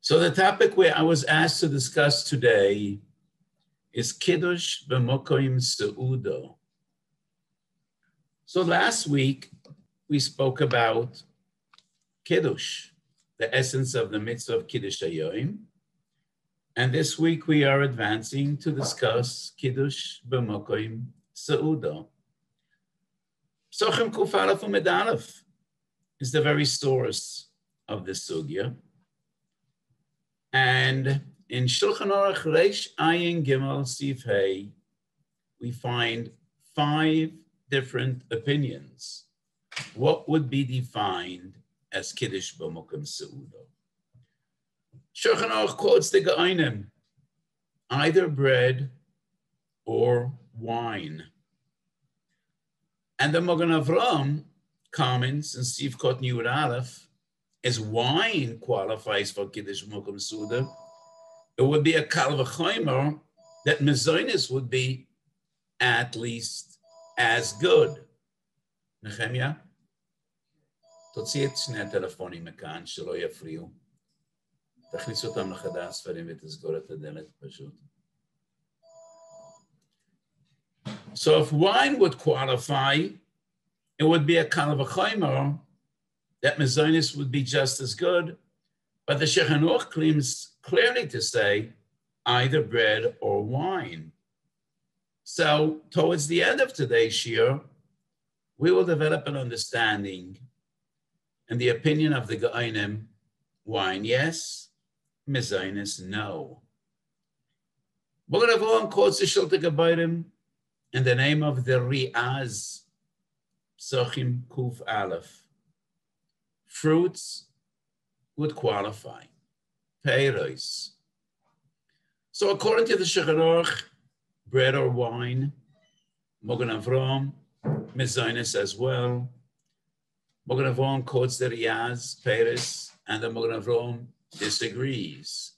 So the topic where I was asked to discuss today is קידוש במקום סעודה. So last week, we spoke about קידוש, the essence of the mitzvah of קידוש היום. And this week we are advancing to discuss קידוש במקום סעודה. Psachim Kuf Aleph Umed Aleph is the very source of this sugya. And in Shulchan Aruch Reish Ayin Gimel Sif Hey, we find 5 different opinions. What would be defined as Kiddush B'Mokum Sa'uda? Shulchan Aruch quotes the Ge'onim, either bread or wine. And the Magen Avraham comments in Sivkot Yud Aleph, as wine qualifies for Kiddush B'Mokum Sa'uda, it would be a kal v'chomer that mezonos would be at least as good. Nehemia? תוציא את שני הטלפונים מכאן, שלא יפריעו. תכניס אותם לחדר הספרים ותסגור את הדלת פשוט. So if wine would qualify, it would be a kal v'chomer that mezonos would be just as good, but the Shulchan Aruch claims clearly to say either bread or wine. So towards the end of today's shiur, we will develop an understanding and the opinion of the Ge'onim, wine yes, mezonos no. Magen Avraham quotes the Shulchan Aruch in the name of the Riaz, Psachim Kuf Aleph. Fruits would qualify. Peiros. So according to the Shulchan Aruch, bread or wine, Magen Avraham, mezonos as well. Magen Avraham quotes the Riaz, Peiros, and the Magen Avraham disagrees.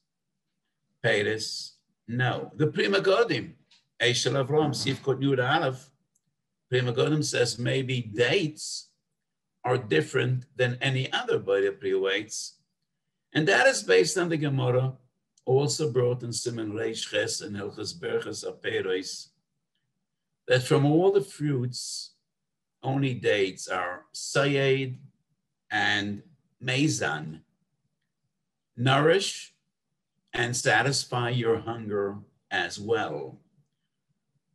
Peiros, no. The Pri Megadim, Eishel Avraham, Sivkot Yud Aleph, Pri Megadim says maybe dates are different than any other body of pre-weights. And that is based on the Gemara, also brought in Siman Reish Ches and Hilchos Berachos Apeiros, that from all the fruits, only dates are sayed and mezan, nourish and satisfy your hunger as well.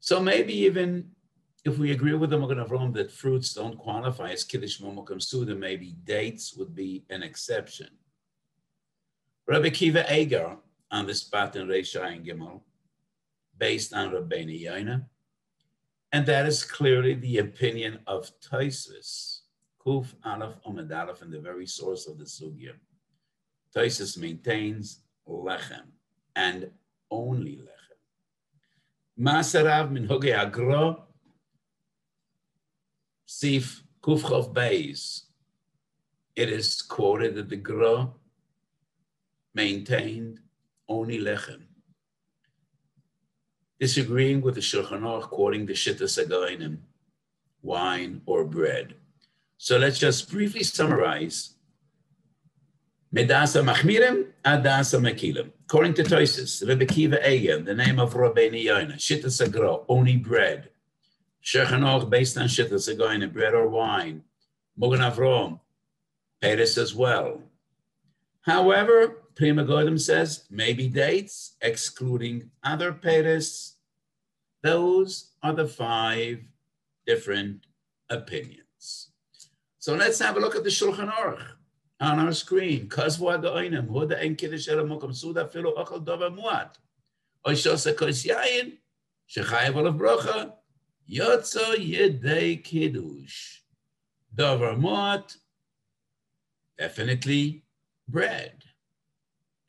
So maybe even if we agree with the Magen Avraham that fruits don't qualify as Kiddush B'Mokum Sa'uda, maybe dates would be an exception. Rabbi Kiva Eger on the spot in Reish Ayin Gimel, based on Rabbeinu Yonah, and that is clearly the opinion of Tosfos, Kuf Aleph Umed Aleph, and the very source of the sugya. Tosfos maintains lechem, and only lechem. Masarav min Hogei Agra, Sif Kuf Chav Beis. It is quoted that the Gra maintained only lechem, disagreeing with the Shulchan Aruch, quoting the Shittas HaGe'onim, wine or bread. So let's just briefly summarize. Medasa Machmirim, Adasa Mekilim. According to Tosfos, Rabbi Kiva Eger, the name of Rabbeinu Yonah, Shittas HaGra, only bread. Shulchan Aruch based on Shittas HaGe'onim, bread or wine. Magen Avraham, Peiros as well. However, Pri Megadim says maybe dates, excluding other Peiros. Those are the 5 different opinions. So let's have a look at the Shulchan Aruch on our screen. Kazvu HaGe'onim, Hoda En Kiddush B'Mokum Sa'uda Afilu Ochel Davar Muat. Oishos HaKos Yayin, Shechayev Olav Brocha, Yotzo Yedei Kiddush. Davar Muat, definitely bread.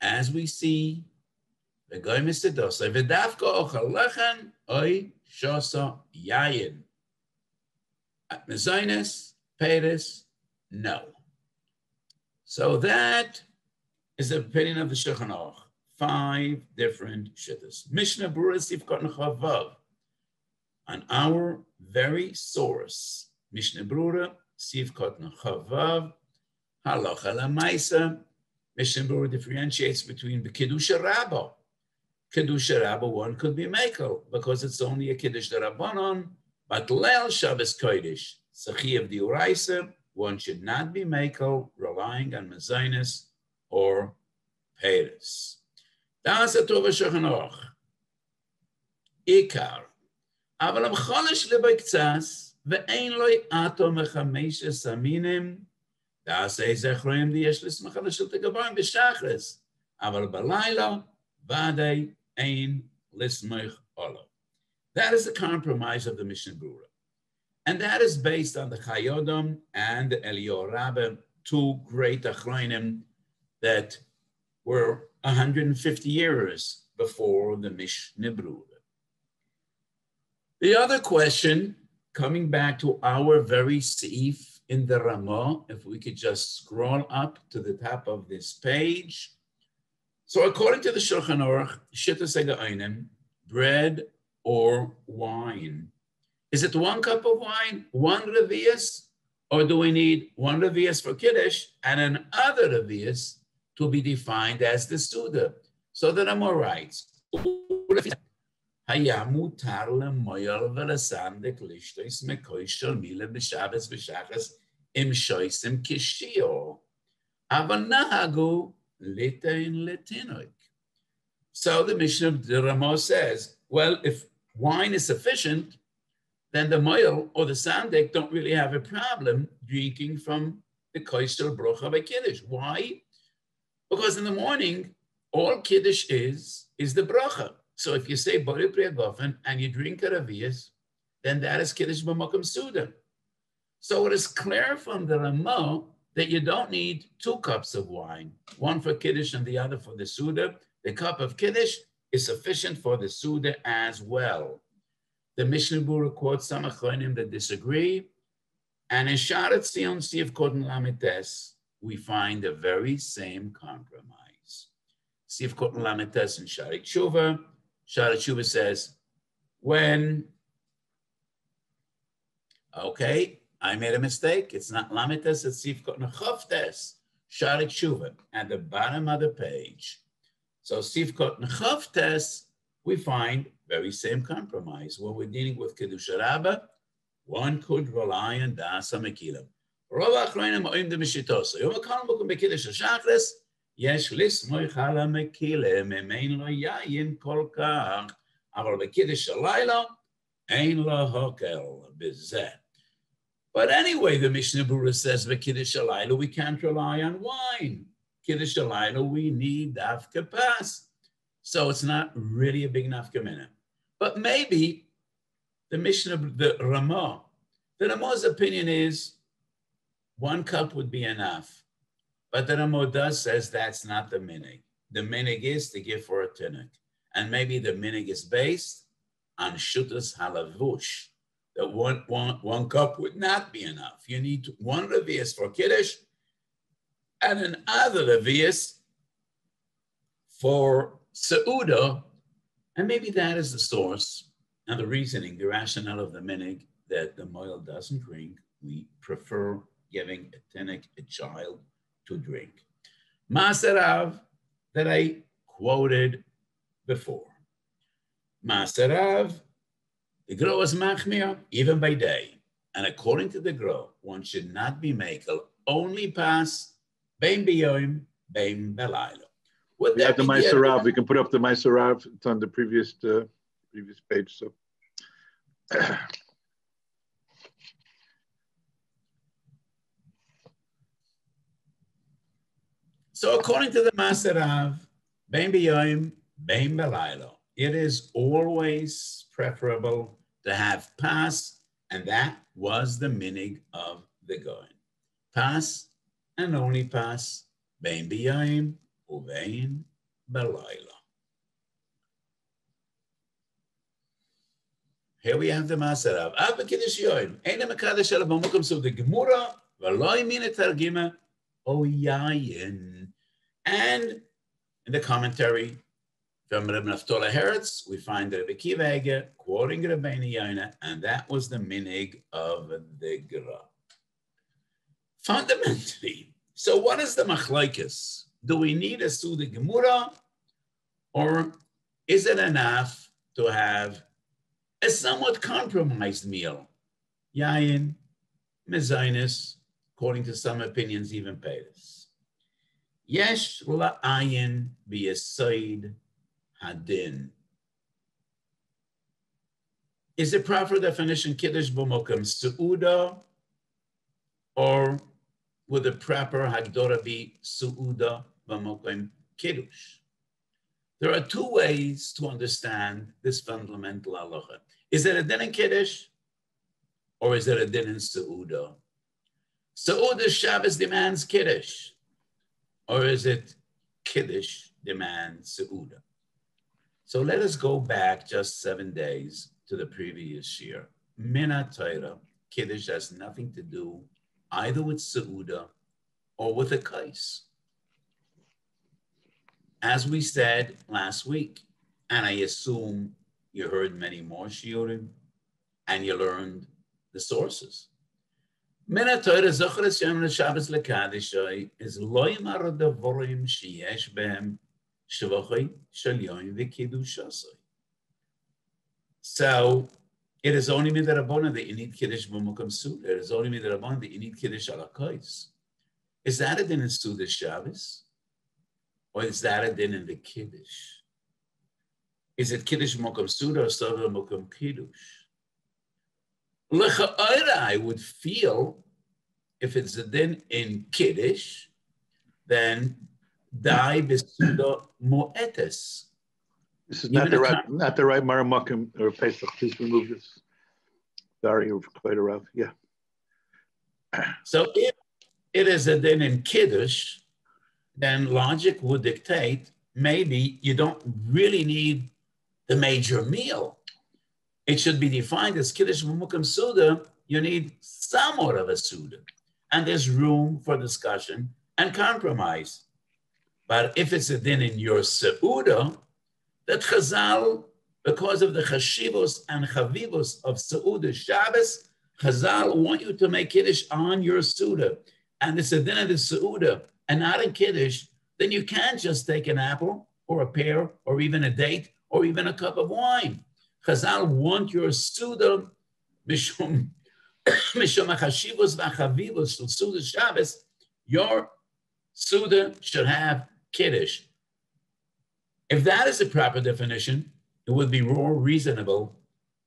As we see, the Goy Misedosai, V'davka Ochel Lechem, Oy Shosa Yayin. At mezonos, Peiros, no. So that is the opinion of the Shulchan Aruch. 5 different shittas. Mishnah Berurah Sivkot Chavav. On our very source, Mishnah Berurah Sivkot Chavav, Halacha L'Maisa, Mishnah Berurah differentiates between the קידוש רבה. קידוש רבה, one could be mekel because it's only a קידוש דרבנן, but leil Shabbos kodesh, Sachiv diuraisa, one should not be mekel, relying on mezainis or peiris. Das atov Shulchan Aruch. Ikar. אבל המחולש לבקצס, ואין לו אטו מחמשת המינים, תעשה זכרויים יש לסמך על השלטה גבוהים בשחרס, אבל בלילה ודאי אין לסמך עליו. That is the compromise of the Mishnah Berurah. And that is based on the Chayodom and the Eliyahu Rabbah, two great Achronim that were 150 years before the Mishnah Berurah. The other question, coming back to our very seif in the Ramah, if we could just scroll up to the top of this page. So according to the Shulchan Aruch, Shittas Haga'onim, bread or wine. Is it 1 cup of wine, 1 revius, or do we need 1 revius for Kiddush and another revius to be defined as the Seudah? So the Ramah writes, היה מותר למויל ולסנדק לשתויס מקוי של מילה בשבס ושחס עם שויסם כשיור, אבל נהגו ליתן לתינוק. So the Mishnah, the Ramah says, well, if wine is sufficient, then the moil or the sandek don't really have a problem drinking from the koisel brocha by Kiddush. Why? Because in the morning, all Kiddush is the brocha. So if you say Bori Priya Gofen and you drink a Ravias, then that is Kiddush B'Makom Seudah. So it is clear from the Ramah that you don't need 2 cups of wine, one for Kiddush and the other for the Seudah. The cup of Kiddush is sufficient for the Seudah as well. The Mishnah Berurah quotes some Achronim that disagree. And in Sharat Tzion Siv Koten Lamites, we find the very same compromise. Siv Koten Lamites in Sharat Tshuva. Sharat Tshuva says, okay, I made a mistake. It's not Lamites, it's Siv Koten Chavtes, Sharat Tshuva, at the bottom of the page. So Siv Koten Chavtes, we find very same compromise. When we're dealing with Kiddush Rabbah, one could rely on Dasa Mekilim. Rov Achronim Oim de Mishitosa. Yom HaKol Mokum BeKiddush HaShachris, Yesh Lismoich Ala Mekilim, Emein Lo Yayin Kol Kach, Aval BeKiddush HaLayla, Ein Lo Hokel Bizeh. But anyway, the Mishnah Berurah says BeKiddush HaLayla, we can't rely on wine. Kiddush HaLayla, we need Dafka Pas. So it's not really a big nafkamina. But maybe the Mishnah, the Ramah's opinion is 1 cup would be enough. But the Ramah does says that's not the minig. The minig is to give for a tinuk. And maybe the minig is based on shutas halavush. That one cup would not be enough. You need 1 revius for Kiddush and another revius for Sa'uda, and maybe that is the source and the reasoning, the rationale of the minig that the moil doesn't drink. We prefer giving a tinnik, a child, to drink. HaRav that I quoted before. HaRav, the Gro is machmir even by day, and according to the Gro, one should not be makel, only pass bein biyoim, bein belaylo. We have the HaRav. We can put up the HaRav. It's on the previous page. So, so according to the HaRav, bein biyoim, bein belaylo, it is always preferable to have pas, and that was the minig of the Goin. Pas and only pas, bein biyoim, uvein belayla. Here we have the HaRav. Av b'kiddush yoyim, eina mekadesh ela b'makom so the Gemura v'lo min targima o yayin. And in the commentary from Reb Naftola Heretz, we find that Rebbe Kiva Eger quoting Rabbeinu Yonah, and that was the minig of the Gra. Fundamentally, so what is the machlokes do we need a Suda Gemura, or is it enough to have a somewhat compromised meal? Yayin, mezainis, according to some opinions, even peiris. Yesh la'ayin b'yesod hadin. Is the proper definition Kiddush b'mokum Sa'uda, or would the proper Hagdora be Sa'uda b'mokum Kiddush? There are two ways to understand this fundamental halacha. Is it a din in Kiddush, or is it a din in Sa'uda? Sa'uda Shabbos demands Kiddush, or is it Kiddush demands Sa'uda? So let us go back just 7 days to the previous year. Mina Torah, Kiddush has nothing to do either with Sa'uda or with a kais. As we said last week, and I assume you heard many more shiurim, and you learned the sources. Mina Torah Zochres Yom Shabbos LeKaddishai is lo yimar davorim sheyesh behem shvachai shel yom v'kidushasai. So it is only midrabanan that you need Kiddush b'mokum Suda. It is only midrabanan that you need Kiddush ala kais. Is that a din in Suda Shabbos? Or is that a din in the Kiddush? Is it Kiddush b'mokum Suda or Suda b'mokum Kiddush? L'cha'ora, I would feel, if it's a din in Kiddush, then dai b'Suda mo'etes. This is not the right Maramakim or Pesach. Please remove this. Sorry, you're quite HaRav. Yeah. So if it is a din in Kiddush, then logic would dictate maybe you don't really need the major meal. It should be defined as Kiddush b'mokum Suda. You need somewhat of a Suda. And there's room for discussion and compromise. But if it's a din in your Sa'uda, that Chazal, because of the chashivos and chavivos of Sa'uda Shabbos, Chazal want you to make Kiddush on your Suda. And it's a din of the Sa'uda and not in Kiddush, then you can't just take an apple or a pear or even a date or even a cup of wine. Chazal want your Suda, mishum chashivos v'chavivos of Suda Shabbos, your Suda should have Kiddush. If that is the proper definition, it would be more reasonable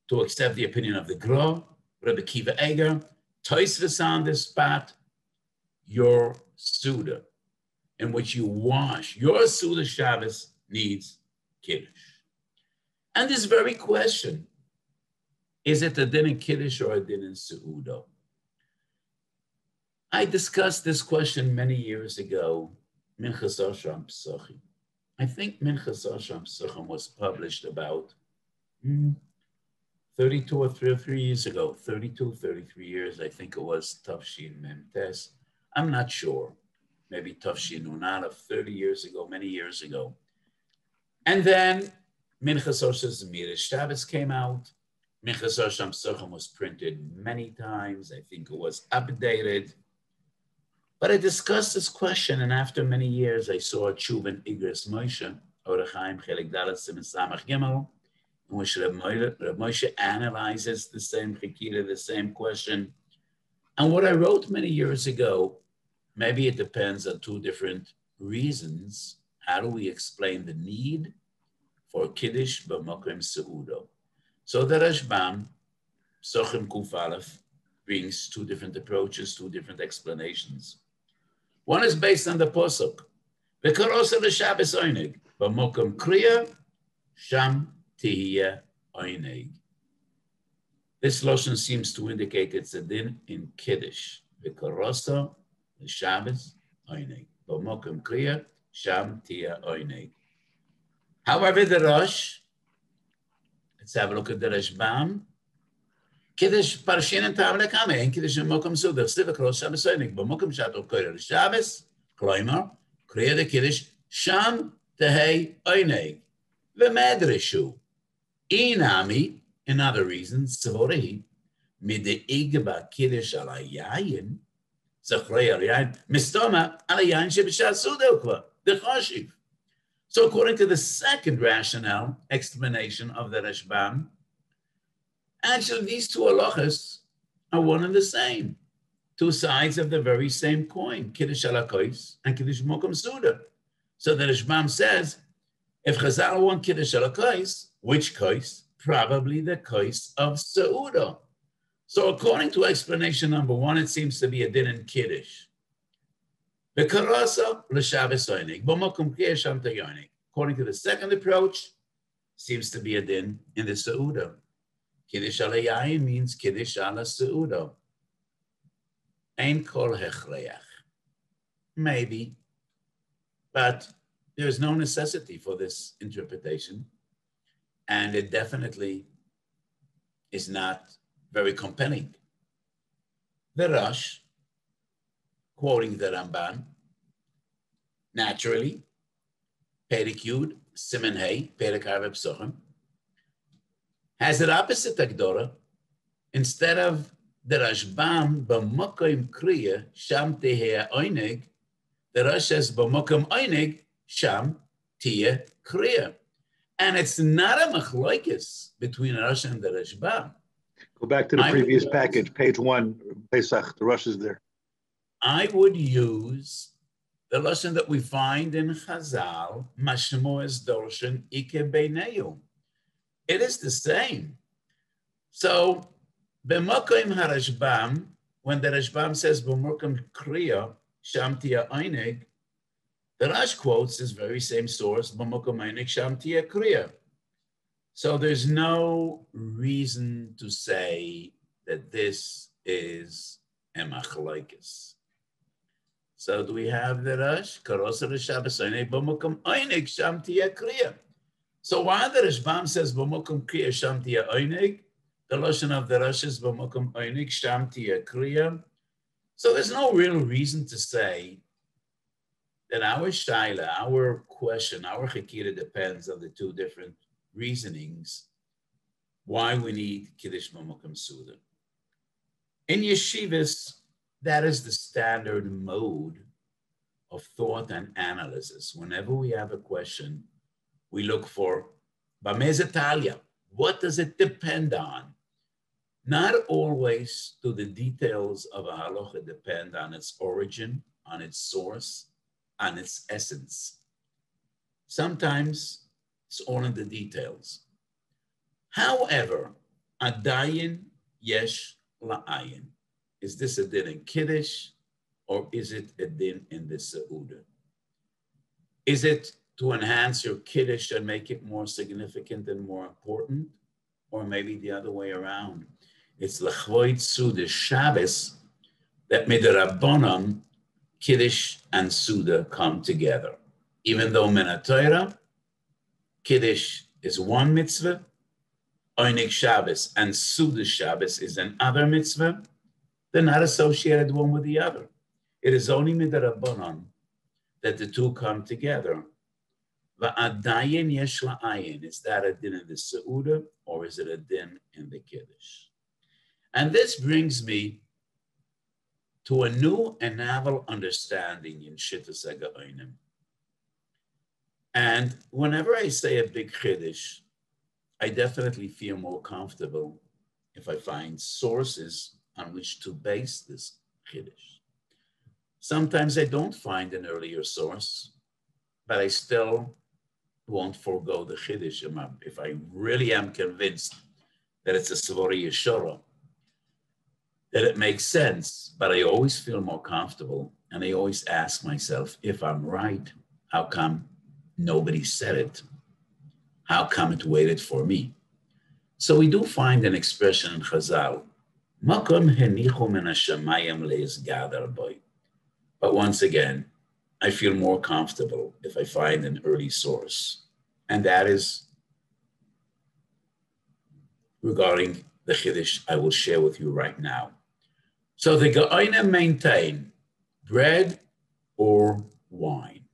to accept the opinion of the Gra, Rabbi Kiva Eger, Tosfos on this spot, your Suda, in which you wash. Your Suda Shabbos needs Kiddush. And this very question, is it a din in Kiddush or a din in Sa'uda? I discussed this question many years ago, Minchas Ashram Psachim. I think Minchas Ashram Psachim was published about 32 or 33 years ago, 32, 33 years, I think it was Tafshin Memtes. I'm not sure. Maybe Tafshin Unalef, 30 years ago, many years ago. And then Minchas Ashram Shabbos came out. Minchas Ashram Psachim was printed many times. I think it was updated. But I discussed this question, and after many years, I saw a Tshuva in Igros Moshe, Orach Chaim Chelik Dalet Siman Samach Gimel, in which Reb Moshe analyzes the same chikira, the same question. And what I wrote many years ago, maybe it depends on two different reasons. How do we explain the need for Kiddush b'mokum Sa'uda? So the Rashbam, Psachim Kuf Aleph, brings two different approaches, two different explanations. One is based on the Posuk. V'karosa l'Shabbos oineg, b'mokum kriya, sham tihiyeh oineg. This lotion seems to indicate it's a din in Kiddush. V'karosa l'Shabbos oineg, b'mokum kriya, sham tihiyeh oineg. However, the Rosh, let's have a look at the Rashbam. Kiddush parshin and tav lekame, Kiddush b'mokum Suda, Sivak Rosh Shabbos oineg, b'mokum shato koyer Shabbos, kloimar, kriya de Kiddush, sham tehei oineg, v'medreshu. Inami, in other reasons, tzvorei, mide'ig ba'Kiddush ala yayin, zachrei al yayin, mistoma ala yayin sheb'shas Suda ukva. the Chashiv. So according to the second rationale, explanation of the Rashbam, actually these two halachas are one and the same. Two sides of the very same coin, Kiddush ala Kois and Kiddush Mokum Suda. So the Rashbam says, if Chazal want Kiddush ala Kois, which Kois? Probably the Kois of Sa'uda. So according to explanation number one, it seems to be a din in Kiddush. According to the second approach, seems to be a din in the Sa'uda. Kiddush ala Yayin means Kiddush ala Sa'uda. Ein kol hechleach. Maybe, but there's no necessity for this interpretation, and it definitely is not very compelling. The Rosh, quoting the Ramban, naturally, Perek Yud, Siman Hey, Perek HaRav Psochim, has the opposite Agdora. Instead of the Rashbam, B'mokom Kriya, Sham Teheh Oineg, the Rosh says, B'mokom Oineg, Sham Teheh Kriya. And it's not a machlokes between Rosh and the Rashbam. Go back to the previous package, page 1, Pesach, the Rosh is there. I would use the lesson that we find in Chazal, Mashmo es Dorshan Ike Beineu. It is the same. So, B'mokom HaRashbam, when the Rashbam says B'mokom Kriya, Sham Teheh Oineg, the Rosh quotes this very same source, B'mokom Oineg Sham Teheh Kriya. So there's no reason to say that this is a machlokes. So do we have the Rosh? Karosa Shabbos Oineg B'mokom Oineg Sham Teheh Kriya. So while the Rashbam says B'mokom Kriya Sham Teheh Oineg, the lashon of the Rosh is B'mokom Oineg Sham Teheh Kriya. So there's no real reason to say that our shaila, our question, our chikira depends on the two different reasonings why we need Kiddush B'mokom Suda. In yeshivas, that is the standard mode of thought and analysis. Whenever we have a question, we look for B'mezetalia. What does it depend on? Not always do the details of a halacha depend on its origin, on its source, on its essence. Sometimes it's all in the details. However, adayin yesh la'ayin. Is this a din in Kiddush or is it a din in the Sa'uda? Is it to enhance your Kiddush and make it more significant and more important? Or maybe the other way around. It's l'chvoid Suda Shabbos that midrabbanan Kiddush and Suda come together. Even though min haTorah, Kiddush is one mitzvah, Oineg Shabbos and Suda Shabbos is another mitzvah, they're not associated one with the other. It is only midrabbanan that the two come together. Va'adayin yesh la'ayin. Is that a din in the Sa'uda or is it a din in the Kiddush? And this brings me to a new and novel understanding in Shittas HaGaonim. And whenever I say a big Kiddush, I definitely feel more comfortable if I find sources on which to base this Kiddush. Sometimes I don't find an earlier source, but I still won't forego the Kiddush if I really am convinced that it's a Svori Yeshora, that it makes sense, but I always feel more comfortable and I always ask myself, if I'm right, how come nobody said it? How come it waited for me? So we do find an expression in Chazal, Makom henichu min hashamayim le'izgadar boy. But once again, I feel more comfortable if I find an early source. And that is regarding the Kiddush I will share with you right now. So the Gaonim maintain bread or wine.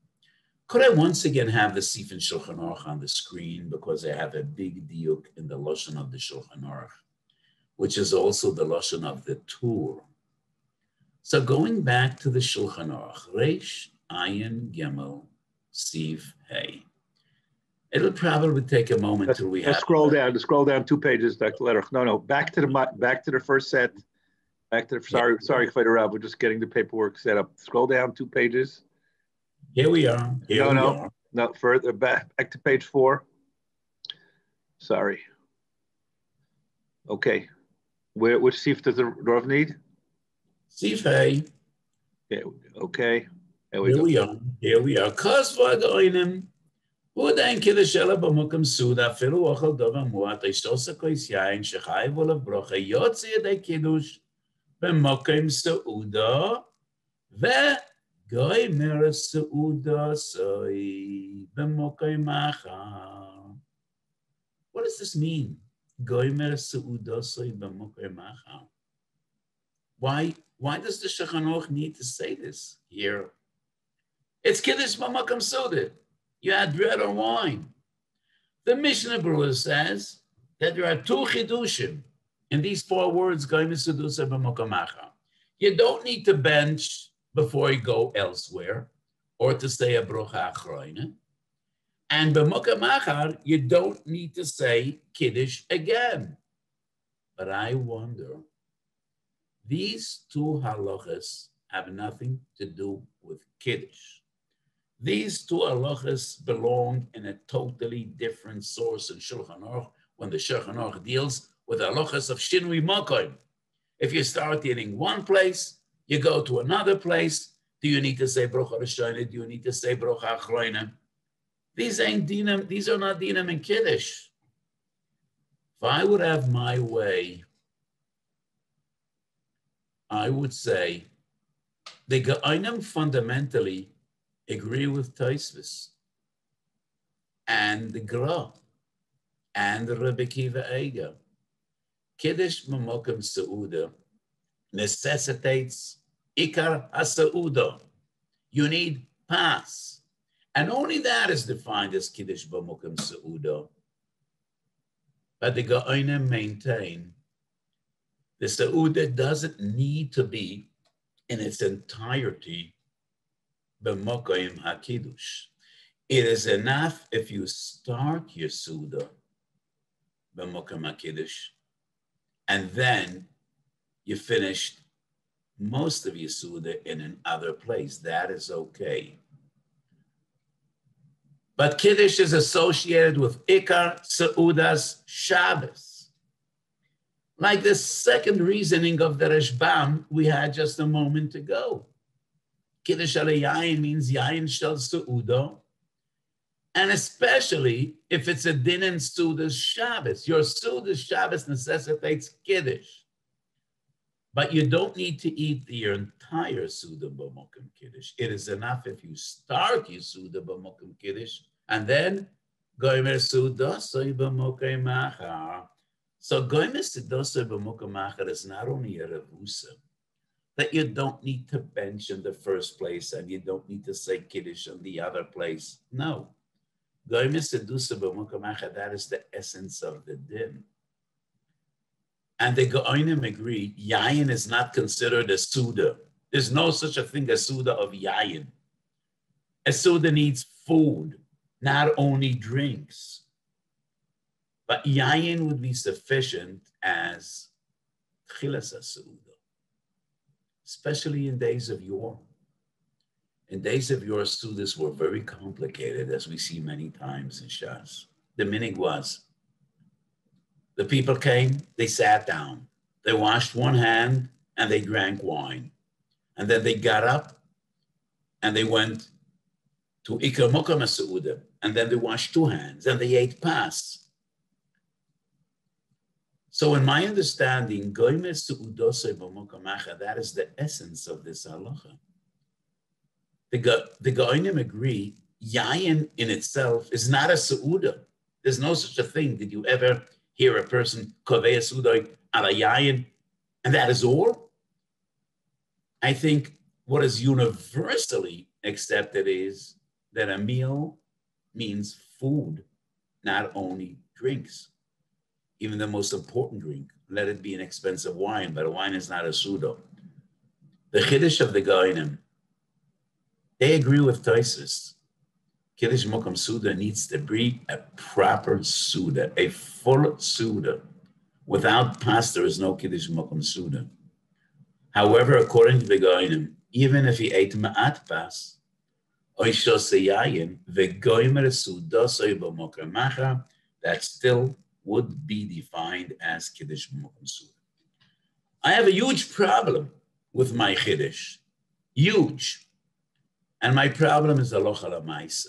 Could I once again have the Sifin Shulchan Aruch on the screen because I have a big diuk in the Lashon of the Shulchan Aruch, which is also the Lashon of the Tur. So going back to the Shulchan Aruch, Reish Ayin Gimel Siv Hey. It'll probably take a moment till we have. Scroll down 2 pages, Dr. Letter. No, back to the first set. Sorry, HaRav, we're just getting the paperwork set up. Scroll down 2 pages. Here we are. No, further back to page 4. Sorry. Okay. Which Sif does the Rav need? Sif Hey. Okay. Here we are. Kos v'agoinim. Hu dein kiddush ela b'mukom suda afilu ochel dova muat ishtosa kois yain shechai v'olav brocha yotzi yedei kiddush b'mukom sa'uda v'goimer sa'uda soi b'mukom achar. What does this mean? Goimer sa'uda soi b'mukom achar. Why does the Shulchan Aruch need to say this here? It's kiddush b'mukom suda. You add bread or wine. The Mishnah Berurah says that there are 2 chidushim in these 4 words. You don't need to bench before you go elsewhere or to say a brocha achroina. And b'mukom achar, you don't need to say kiddush again. But I wonder, these 2 halachas have nothing to do with kiddush. These 2 halachas belong in a totally different source in Shulchan Aruch when the Shulchan Aruch deals with halachas of shinui makom. If you start eating one place, you go to another place. Do you need to say brocha rishona? Do you need to say brocha achroina? These ain't dinam. These are not dinam in kiddush. If I would have my way, I would say the Geonim fundamentally agree with Tosfos and the Gra and the Rebbe Kiva Eiger. Kiddush b'mukom sa'uda necessitates ikar ha-sa'uda. You need pas. And only that is defined as kiddush b'mukom sa'uda. But the Geonim maintain the sa'uda doesn't need to be in its entirety b'mukom ha-kiddush. It is enough if you start your Suda b'mukom ha-kiddush and then you finished most of your Suda in another place. That is okay. But kiddush is associated with Ikar Sa'udas Shabbos. Like the second reasoning of the Rashbam we had just a moment ago. Kiddush ala yayin means yayin shel Sa'uda, and especially if it's a din in Suda's Shabbos. Your Suda's Shabbos necessitates Kiddush, but you don't need to eat your entire Suda b'mukom Kiddush. It is enough if you start your Suda b'mukom Kiddush, and then goimer Suda soy b'mukom achar. So goimer Suda soy b'mukom achar is not only a revusa, that you don't need to bench in the first place and you don't need to say Kiddush in the other place. No. That is the essence of the din. And the Geonim agree, yayin is not considered a Suda. There's no such a thing as Suda of yayin. A Suda needs food, not only drinks. But yayin would be sufficient as chilas Suda. Especially in days of yore. In days of yore, Sudas were very complicated, as we see many times in Shas. The minig was, the people came, they sat down, they washed one hand, and they drank wine. And then they got up, and they went to Ikar Mukom HaSeudah, and then they washed 2 hands, and they ate pas. So in my understanding, Goimer Seudosei b'mukom achar, that is the essence of this halacha. The Geonim agree, yayin in itself is not a Seudah. There's no such a thing. Did you ever hear a person kovei Seudai ala yayin, and that is all? I think what is universally accepted is that a meal means food, not only drinks. Even the most important drink, let it be an expensive wine, but a wine is not a Suda. The Chiddush of the Geonim, they agree with Tosfos Kiddush Mokum Seuda needs to be a proper Seuda, a full Seuda. Without pas, there is no Kiddush Mokum Seuda. However, according to the Goyim, even if he ate ma'at pas, that still would be defined as Kiddush Mokum Seuda. I have a huge problem with my Kiddush, huge. And my problem is halacha l'maisa.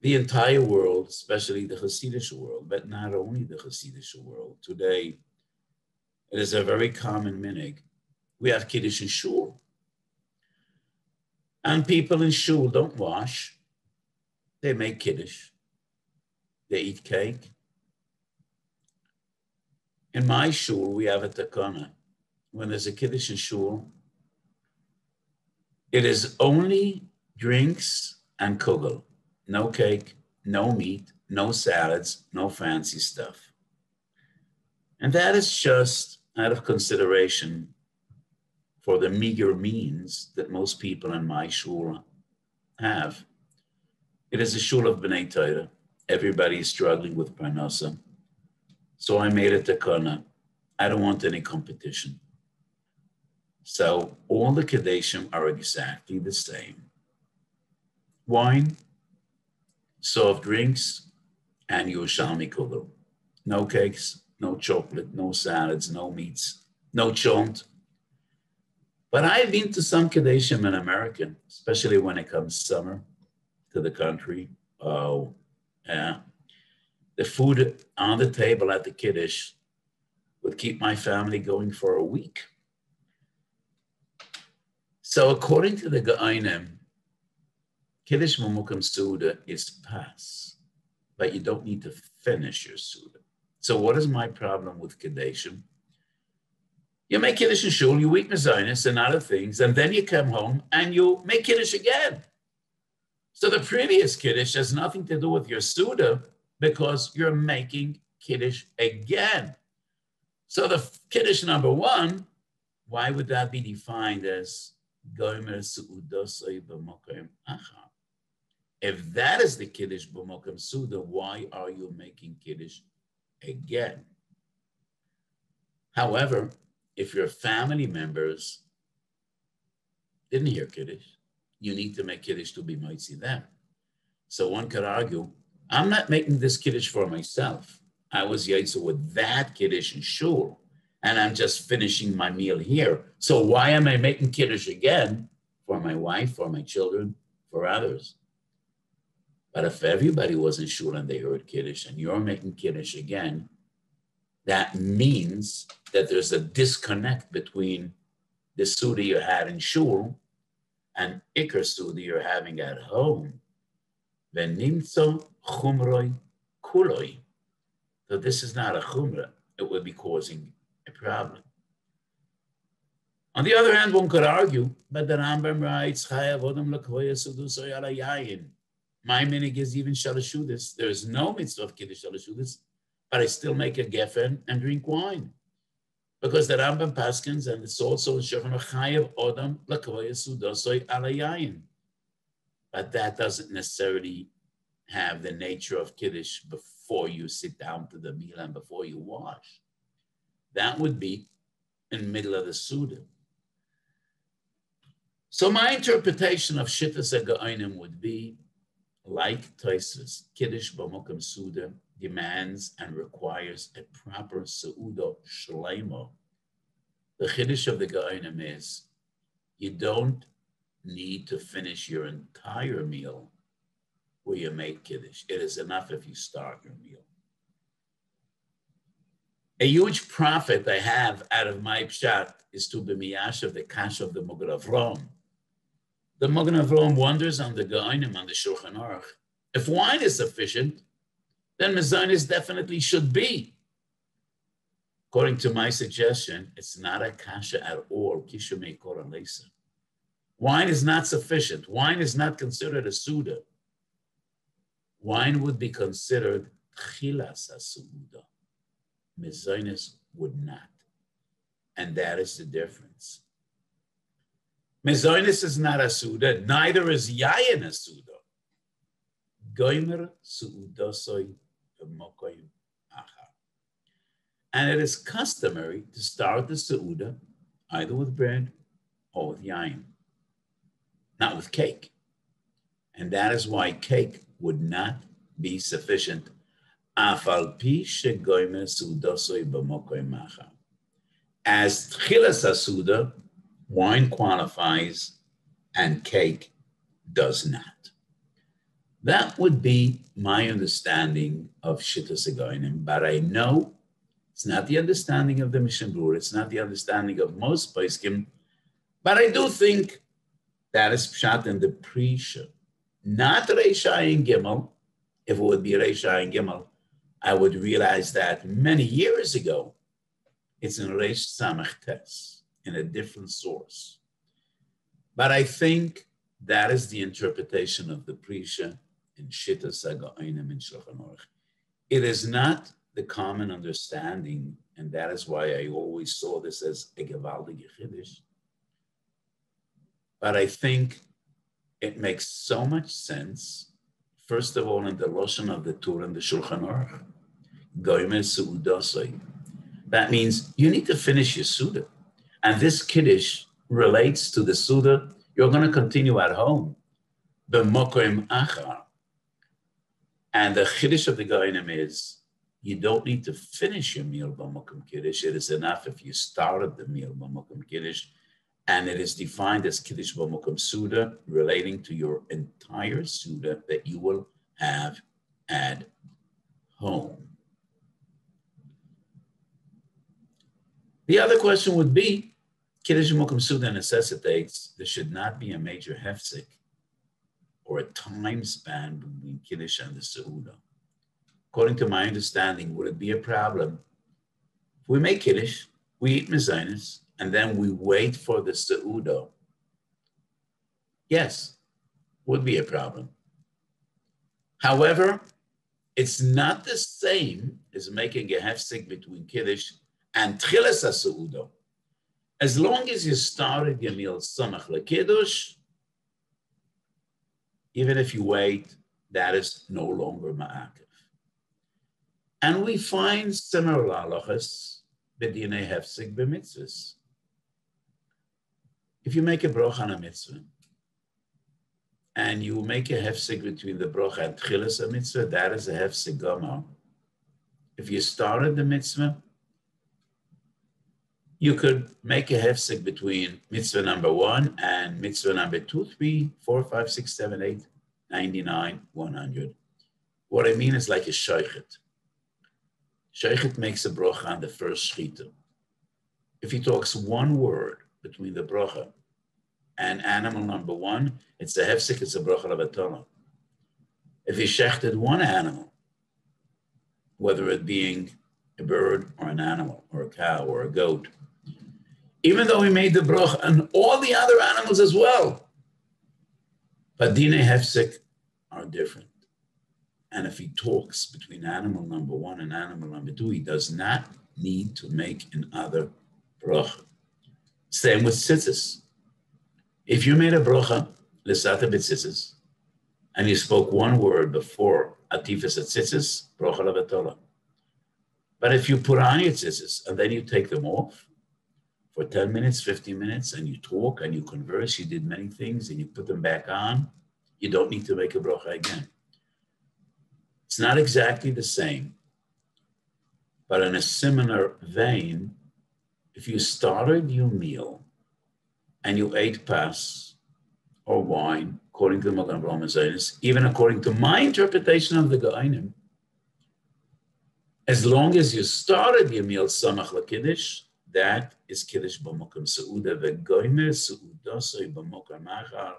The entire world, especially the Hasidic world, but not only the Hasidic world, today, it is a very common minhag. We have Kiddush in shul. And people in shul don't wash. They make Kiddush. They eat cake. In my shul, we have a takana. When there's a Kiddush in shul, it is only drinks and kugel. No cake, no meat, no salads, no fancy stuff. And that is just out of consideration for the meager means that most people in my shul have. It is a shul of B'nai Torah. Everybody is struggling with parnasa. So I made a takana. I don't want any competition. So all the Kedushim are exactly the same. Wine, soft drinks, and Yerushalmi kugel. No cakes, no chocolate, no salads, no meats, no chont. But I've been to some Kedushim in America, especially when it comes summer to the country. Oh, yeah. The food on the table at the Kiddush would keep my family going for a week. So according to the Geonim, Kiddush Mokum Seuda is pas, but you don't need to finish your Seuda. So what is my problem with Kedushim? You make Kiddush in shul, you eat mezainis and other things, and then you come home and you make Kiddush again. So the previous Kiddush has nothing to do with your Seuda because you're making Kiddush again. So the Kiddush number one, why would that be defined as Gomer Seudosai b'mokom achar? If that is the Kiddush b'mokom Seuda, why are you making Kiddush again? However, if your family members didn't hear Kiddush, you need to make Kiddush to be mitzi them. So one could argue, I'm not making this Kiddush for myself. I was yaitza with that Kiddush in shul, and I'm just finishing my meal here. So why am I making Kiddush again for my wife, for my children, for others? But if everybody was in shul and they heard Kiddush and you're making Kiddush again, that means that there's a disconnect between the Seuda you had in shul and Iker Seuda you're having at home. V'nimtzo chumroi kuloi. So this is not a chumrah. It would be causing a problem. On the other hand, one could argue, but the Rambam writes, Chayav odom l'kvoya sudusoy ala yayin. My minhag is even shalashudis. There is no mitzvah of kiddush shalashudis, but I still make a geffen and drink wine. Because the Rambam paskins, and it's also in Shulchan Aruch, Chayav odom l'kvoya sudusoy ala yayin. But that doesn't necessarily have the nature of kiddush before you sit down to the meal and before you wash. That would be in the middle of the Seuda. So my interpretation of Shittas HaGeonim would be, like Tosfos, Kiddush B'mokum Seuda demands and requires a proper Seuda Shleima. The Kiddush of the Geonim is, you don't need to finish your entire meal where you make Kiddush. It is enough if you start your meal. A huge profit I have out of my pshat is to be miyash of the kash of the Magen Avraham. The Magen Avraham wonders on the Geonim, on the Shulchan Aruch. If wine is sufficient, then mezainis definitely should be. According to my suggestion, it's not a kasha at all. Kishumei koran leisa. Wine is not sufficient. Wine is not considered a Seuda. Wine would be considered chilas ha-Seuda. Mezainis would not. And that is the difference. Mezainis is not a Seuda, neither is yayin a Seuda. goymer su'udosoi b'mokom achar. And it is customary to start the Sa'uda either with bread or with yain, not with cake. And that is why cake would not be sufficient. As tchilas hasuda, wine qualifies and cake does not. That would be my understanding of Shittas HaGoyim, but I know it's not the understanding of the Mishnah Berurah, it's not the understanding of most poskim, but I do think that is pshat in the Prisha, not Reish Ayin Gimel. If it would be Reish Ayin Gimel, I would realize that many years ago, it's in Reish Samach Tes, in a different source. But I think that is the interpretation of the Prisha in Shittas HaGoyim in Shulchan Aruch. It is not the common understanding, and that is why I always saw this as a Gevaldige Chiddush. But I think it makes so much sense, first of all, in the Lashon of the Torah and the Shulchan Aruch, Goymer Su'udosoi. That means you need to finish your Suda. And this Kiddush relates to the Suda you're going to continue at home, B'mokom achar. And the Kiddush of the Goyim is, you don't need to finish your meal B'mokom Kiddush. It is enough if you started the meal B'mokom Kiddush. And it is defined as Kiddush B'mokom Suda, relating to your entire Suda that you will have at home. The other question would be, Kiddush B'mokom Suda necessitates there should not be a major hefsek or a time span between Kiddush and the Sa'uda. According to my understanding, would it be a problem if we make Kiddush, we eat mezainis, and then we wait for the Sa'uda? Yes, would be a problem. However, it's not the same as making a hefsek between Kiddush and Tchilas HaSa'uda. As long as you started your meal Samach LeKiddush, even if you wait, that is no longer Ma'akev. And we find similar halachas b'dinei hefsek b'mitzvahs. If you make a broch on a mitzvah, and you make a hefsek between the broch and tchilas mitzvah, that is a hefsek gomar. If you started the mitzvah, you could make a hefsek between mitzvah number 1 and mitzvah number 2, 3, 4, 5, 6, 7, 8, 99, 100. What I mean is like a shoichet. Shoichet makes a brocha on the first shchita. If he talks one word between the brocha and animal number 1, it's a hefsek, it's a brocha levatala. If he shechted one animal, whether it being a bird or an animal or a cow or a goat, even though he made the brocha on all the other animals as well, but dinei hefsek are different. And if he talks between animal number 1 and animal number 2, he does not need to make another brocha. Same with tzitzis. If you made a brocha, l'sata b'tzitzis, and you spoke one word before atifas tzitzis, brocha levatala. But if you put on your tzitzis and then you take them off for 10 minutes, 15 minutes, and you talk and you converse, you did many things, and you put them back on, you don't need to make a brocha again. It's not exactly the same, but in a similar vein, if you started your meal and you ate pas or wine, according to the Magen Avraham Zaynis, even according to my interpretation of the Ga'anim, as long as you started your meal Samach LeKiddush, that is Kiddush B'mokom Sa'uda, V'goymer Su'udosoi B'mokom Achar,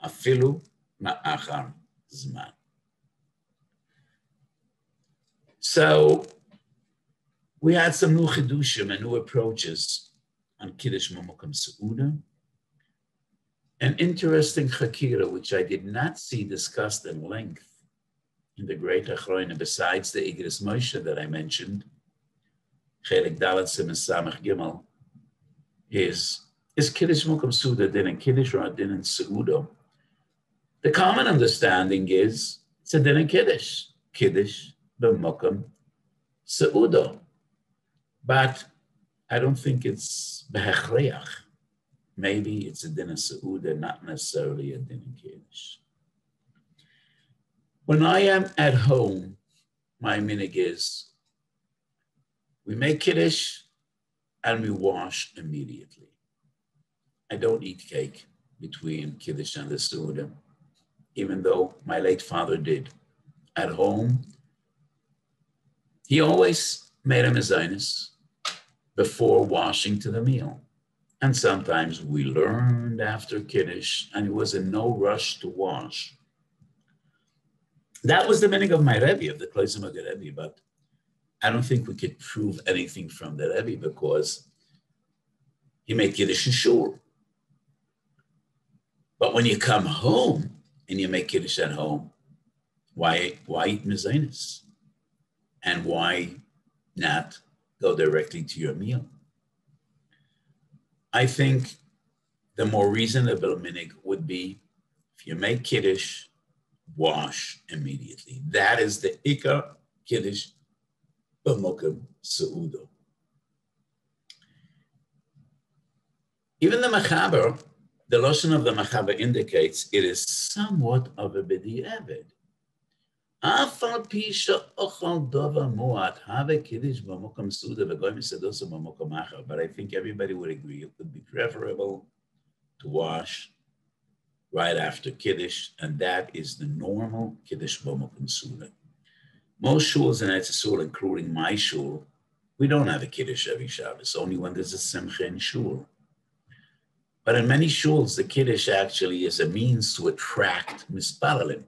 Afilu Ma'achar Zman. So we had some new chidushim and new approaches on Kiddush B'mokom Sa'uda. An interesting chakira, which I did not see discussed in length in the Great Achroina, besides the Igris Moshe that I mentioned, Chelik Dalet Siman Samach Gimel, is Kiddush B'mokom Sa'uda din in Kiddush or din in Sa'uda? The common understanding is it's a din of Kiddush. Kiddush, במקום, סעודה. But I don't think it's בהכרח. Maybe it's a din of Sa'uda, not necessarily a din of Kiddush. When I am at home, my minig is we make Kiddush and we wash immediately. I don't eat cake between Kiddush and the Sa'uda, even though my late father did. At home, he always made a mezainis before washing to the meal. And sometimes we learned after Kiddush, and it was in no rush to wash. That was the meaning of my Rebbe, of the Klezim Rebbe, but I don't think we could prove anything from the Rebbe because he made Kiddush in shul. But when you come home and you make Kiddush at home, why eat mezainis? And why not go directly to your meal? I think the more reasonable minig would be if you make Kiddush, wash immediately. That is the Ikar Kiddush במקום סעודה. Even the Machaber, the Lashon of the Machaber indicates it is somewhat of a b'di'evet. אף על פי שאוכל דבר מועט, הווה קידוש במקום סעודה וגוי מסעדוסו במקום אחר. But I think everybody would agree it would be preferable to wash right after Kiddush, and that is the normal Kiddush במקום סעודה. Most shuls in Eretz Yisrael, including my shul, we don't have a Kiddush every Shabbos, only when there's a Simcha in shul. But in many shuls, the Kiddush actually is a means to attract mispalalim.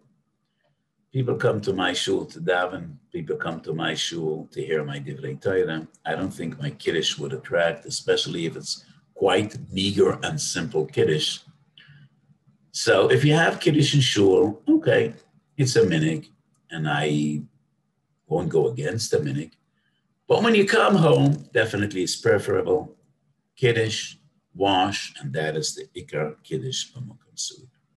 People come to my shul to daven. People come to my shul to hear my divrei Torah. I don't think my Kiddush would attract, especially if it's quite meager and simple Kiddush. So if you have Kiddush in shul, okay, it's a minig, and I won't go against the minig. But when you come home, definitely it's preferable. Kiddush, wash, and that is the Ikar Kiddush B'Mokam Sud.